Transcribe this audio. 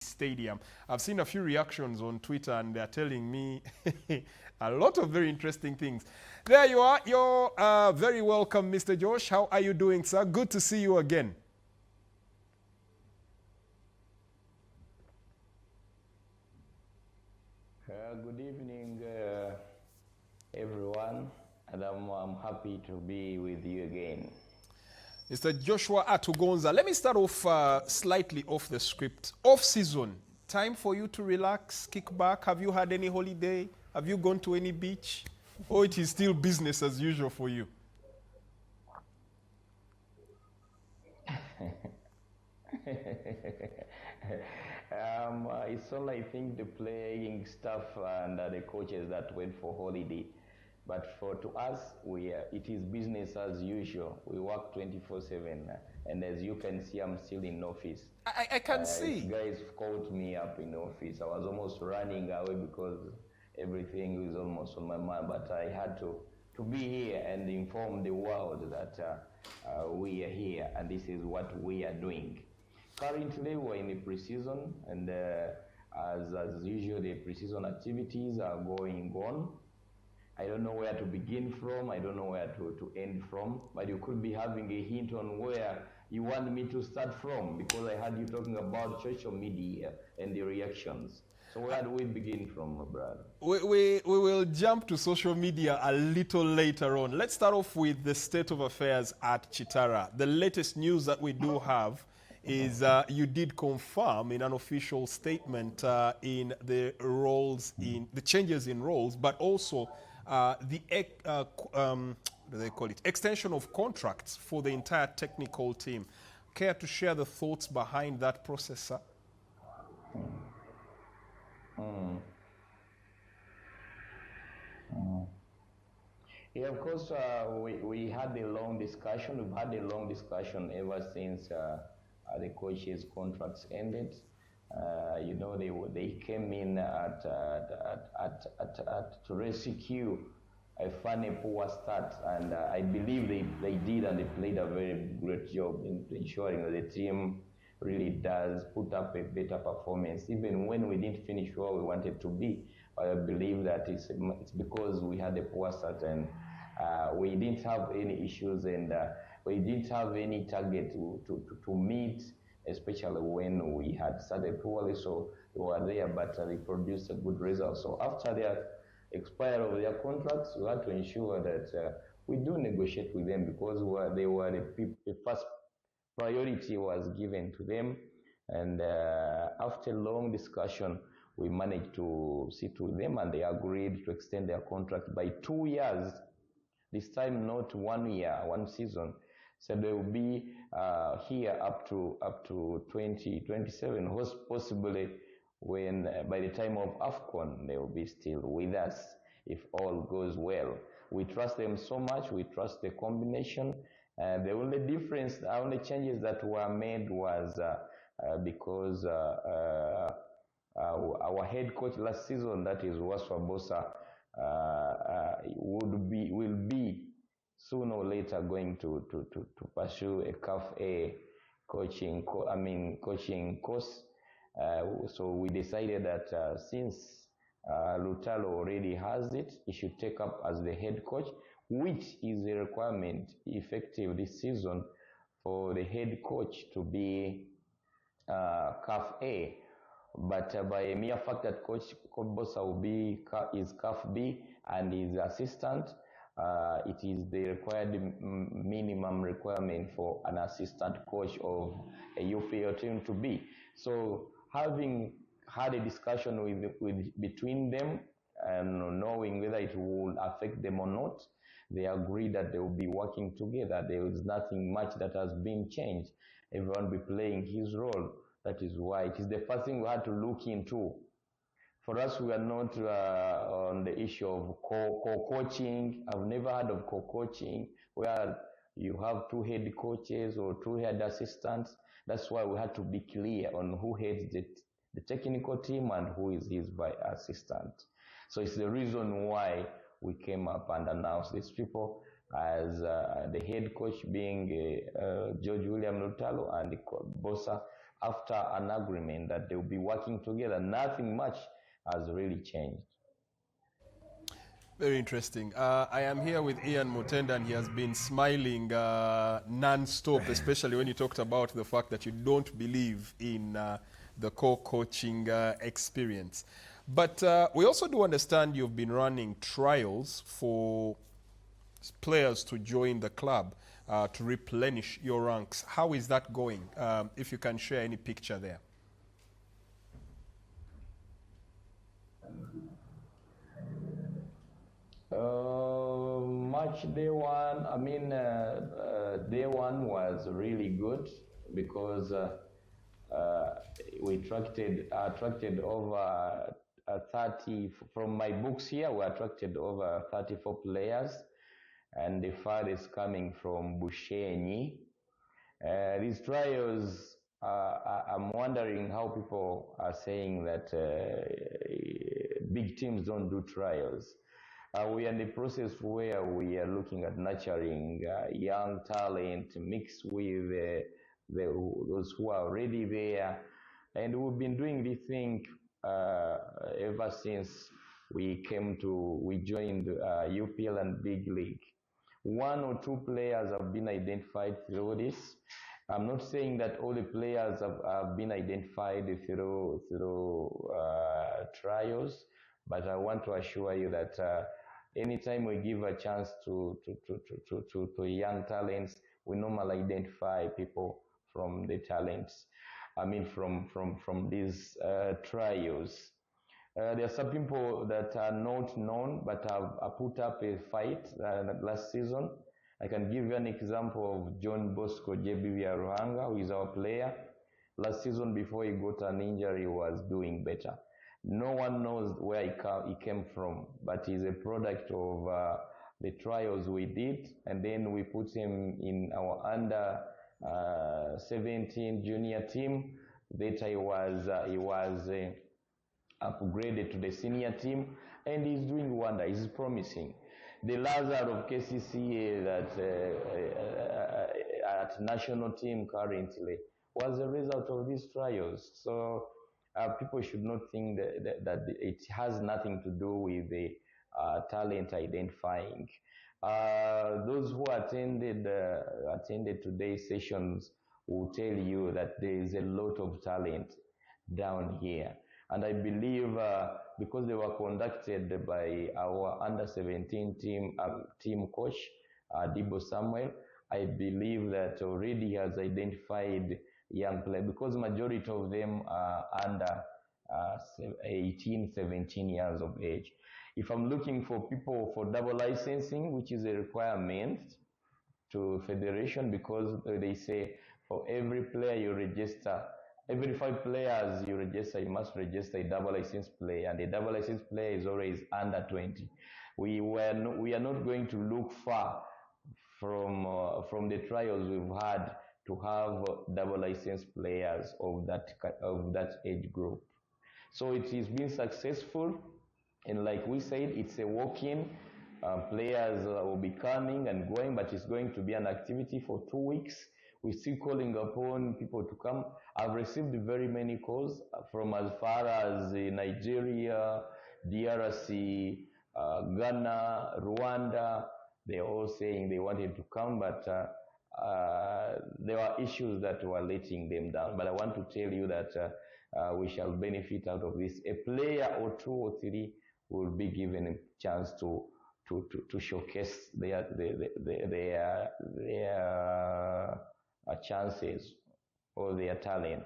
Stadium. I've seen a few reactions on Twitter and they're telling me a lot of very interesting things. There you are. You're very welcome, Mr. Josh. How are you doing, sir? Good to see you again. Good evening, everyone, and I'm happy to be with you again. Mr. Joshua Antugoza, let me start off slightly off the script. Off season, time for you to relax, kick back. Have you had any holiday? Have you gone to any beach? Or it is still business as usual for you? It's all, I think, the playing staff and the coaches that went for holiday. But to us, it is business as usual. We work 24/7, and as you can see, I'm still in office. I can see. Guys called me up in office. I was almost running away because everything was almost on my mind. But I had to be here and inform the world that we are here and this is what we are doing. Currently, we're in the pre-season, and as usual, the pre-season activities are going on. I don't know where to begin from. I don't know where to end from. But you could be having a hint on where you want me to start from, because I heard you talking about social media and the reactions. So where do we begin from, brother? We will jump to social media a little later on. Let's start off with the state of affairs at Kitara. The latest news that we do have is you did confirm in an official statement in the roles, in the changes in roles, but also the what do they call it? Extension of contracts for the entire technical team. Care to share the thoughts behind that process, sir? Yeah, of course, we had a long discussion. We've had a long discussion ever since the coaches' contracts ended. They came in to rescue a funny poor start, and I believe they did, and they played a very great job in ensuring that the team really does put up a better performance, even when we didn't finish where we wanted to be. I believe that it's because we had a poor start, and we didn't have any issues, and we didn't have any target to meet, especially when we had started poorly. So they were there, but they produced a good result. So after their expiry of their contracts, we had to ensure that we do negotiate with them, because they were the first priority was given to them. And after long discussion, we managed to sit with them, and they agreed to extend their contract by 2 years. This time, not 1 year, one season. So they will be here up to 2027, possibly when by the time of AFCON, they will be still with us if all goes well. We trust them so much. We trust the combination. The only difference, the only changes that were made was because our head coach last season, that is Joshua Bosa, will be sooner or later going to pursue a CAF A coaching course. So we decided that since Lutalo already has it, he should take up as the head coach, which is a requirement effective this season for the head coach to be CAF A. But by a mere fact that Coach Bosa will be is CAF B and his assistant, it is the required minimum requirement for an assistant coach of a UPL team to be. So having had a discussion between them and knowing whether it will affect them or not, they agreed that they will be working together. There is nothing much that has been changed. Everyone will be playing his role. That is why it is the first thing we had to look into. For us, we are not on the issue of co-coaching. I've never heard of co-coaching, where you have two head coaches or two head assistants. That's why we had to be clear on who heads the technical team and who is his assistant. So it's the reason why we came up and announced these people as the head coach being George William Lutalo, and the Bosa after an agreement that they'll be working together. Nothing much has really changed. Very interesting. I am here with Ian Mutenda, and he has been smiling non-stop, especially when you talked about the fact that you don't believe in the co-coaching experience. But we also do understand you've been running trials for players to join the club to replenish your ranks. How is that going? If you can share any picture there. Match day one, day one was really good because uh, we attracted over 30, from my books here, we attracted over 34 players, and the farthest coming from Bushenyi. These trials, I'm wondering how people are saying that big teams don't do trials. We are in the process where we are looking at nurturing young talent mixed with those who are already there. And we've been doing this thing ever since we joined UPL and Big League. One or two players have been identified through this. I'm not saying that all the players have been identified through trials, but I want to assure you that anytime we give a chance to young talents, we normally identify people from the talents. From these trials. There are some people that are not known but have put up a fight last season. I can give you an example of John Bosco JBV Ruhanga, who is our player. Last season, before he got an injury, he was doing better. No one knows where he came from, but he's a product of the trials we did, and then we put him in our under 17 junior team. Later, he was upgraded to the senior team, and he's doing wonder. He's promising. The Lazar of KCCA that at national team currently was a result of these trials. So people should not think that it has nothing to do with the talent identifying. Those who attended today's sessions will tell you that there is a lot of talent down here. And I believe because they were conducted by our under 17 team coach, Dibo Samuel, I believe that already has identified young players, because majority of them are under 18, 17 years of age. If I'm looking for people for double licensing, which is a requirement to federation, because they say for every player you register, every 5 players you register, you must register a double license player, and the double license player is always under 20. We are not going to look far from the trials we've had to have double license players of that age group. So it has been successful, and like we said, it's a walk-in. Players will be coming and going, but it's going to be an activity for 2 weeks. We're still calling upon people to come. I've received very many calls from as far as Nigeria, DRC, Ghana, Rwanda. They're all saying they wanted to come, but there were issues that were letting them down. But I want to tell you that we shall benefit out of this. A player or 2 or 3 will be given a chance to showcase their chances or their talent.